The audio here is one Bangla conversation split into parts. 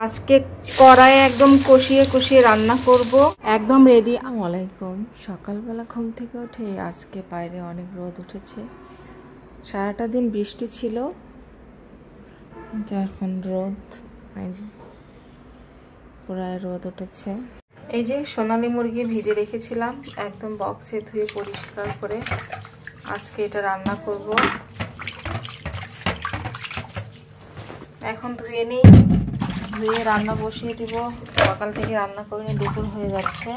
আজকে কড়াই একদম কষিয়ে কষিয়ে রান্না করব। একদম রেডি। আসসালামু আলাইকুম। সকালবেলা ঘুম থেকে উঠে আজকে বাইরে অনেক রোদ উঠেছে। সারাটা দিন বৃষ্টি ছিল, কিন্তু এখন রোদ, পুরাই রোদ উঠেছে। এই যে সোনালী মুরগি ভিজে রেখেছিলাম, একদম বক্সে ধুয়ে পরিষ্কার করে আজকে এটা রান্না করব। এখন ধুয়ে নিই, ধুয়ে রান্না বসিয়ে দিব। সকাল থেকে রান্না করিনি, দুপুর হয়ে যাচ্ছে।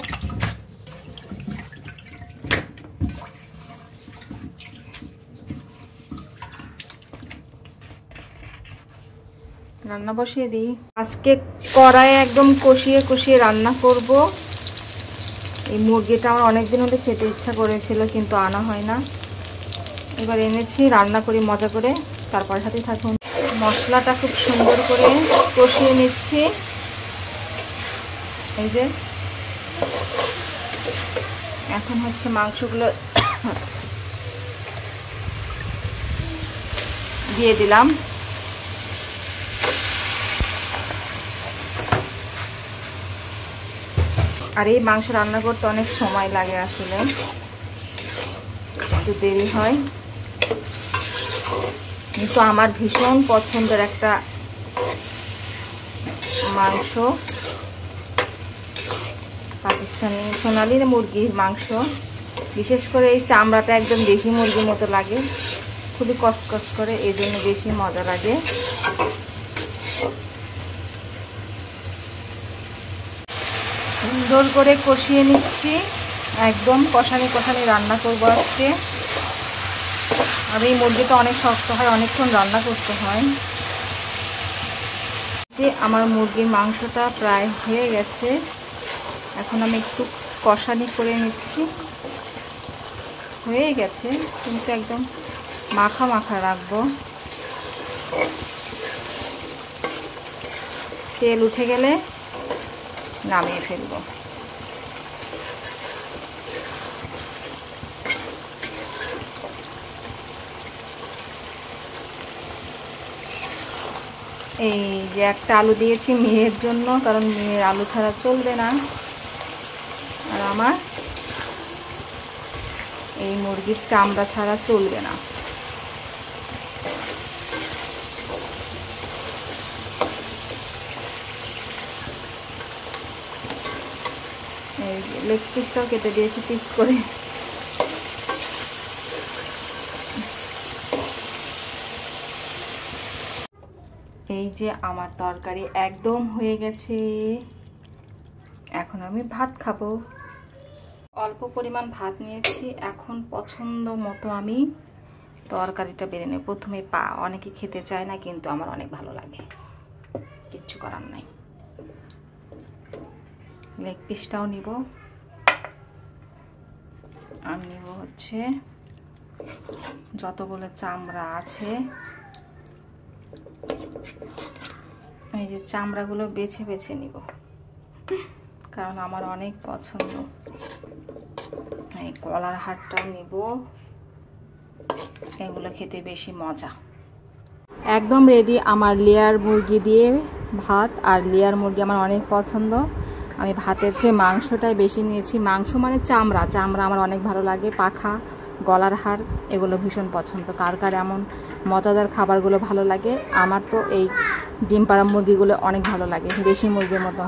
রান্না বসিয়ে দিই। আজকে কড়াই একদম কষিয়ে কষিয়ে রান্না করব। এই মুরগিটা আমার অনেকদিন হলে খেতে ইচ্ছা করেছিল, কিন্তু আনা হয় না। এবার এনেছি, রান্না করি মজা করে। তারপর সাথে থাকুন। মশলাটা খুব সুন্দর করে কষিয়ে নিচ্ছি। এই যে এখন হচ্ছে মাংসগুলো দিয়ে দিলাম। আর এই মাংস রান্না করতে অনেক সময় লাগে, আসলে একটু দেরি হয়, কিন্তু আমার ভীষণ পছন্দের একটা মাংস, পাকিস্তানি সোনালী মুরগির মাংস। বিশেষ করে এই চামড়াটা একদম দেশি মুরগির মতো লাগে, খুবই কসকস করে, এই জন্য বেশি মজা লাগে। সুন্দর করে কষিয়ে নিচ্ছি, একদম কষানি কষানি রান্না করবো আজকে। আর এই মুরগিটা অনেক শক্ত হয়, অনেকক্ষণ রান্না করতে হয়। যে আমার মুরগির মাংসটা প্রায় হয়ে গেছে, এখন আমি একটু কষানি করে নিচ্ছি। হয়ে গেছে, কিন্তু একদম মাখা মাখা রাখবো। তেল উঠে গেলে নামিয়ে ফেলবো। এই যে একটা আলু দিয়েছি মেয়ের জন্য, কারণ মেয়ের আলু ছাড়া চলবে না। আর আমার এই মুরগির চামড়া ছাড়া চলবে না। এই যে লেগ পিসটাও কেটে দিয়েছি পিস করে। এই যে আমার তরকারি একদম হয়ে গেছে। এখন আমি ভাত খাবো। অল্প পরিমাণ ভাত নিয়েছি, এখন পছন্দ মতো আমি তরকারিটা বেড়ে নেব। প্রথমে পা, অনেকে খেতে চায় না, কিন্তু আমার অনেক ভালো লাগে, কিচ্ছু করার নাই। লেগ পিসটাও নিব, আর নিব হচ্ছে যতগুলো চামড়া আছে, এই যে চামড়াগুলো বেছে বেছে নিব, কারণ আমার অনেক পছন্দ। এই গলার হাড়টাও নিব, এগুলো খেতে বেশি মজা। একদম রেডি আমার লেয়ার মুরগি দিয়ে ভাত। আর লেয়ার মুরগি আমার অনেক পছন্দ। আমি ভাতের চেয়ে মাংসটাই বেশি নিয়েছি। মাংস মানে চামড়া, চামড়া আমার অনেক ভালো লাগে। পাখা, গলার হাড়, এগুলো ভীষণ পছন্দ। কার কার এমন মজাদার খাবারগুলো ভালো লাগে। আমার তো এই ডিম পাড়া মুরগিগুলো অনেক ভালো লাগে, দেশি মুরগির মতো।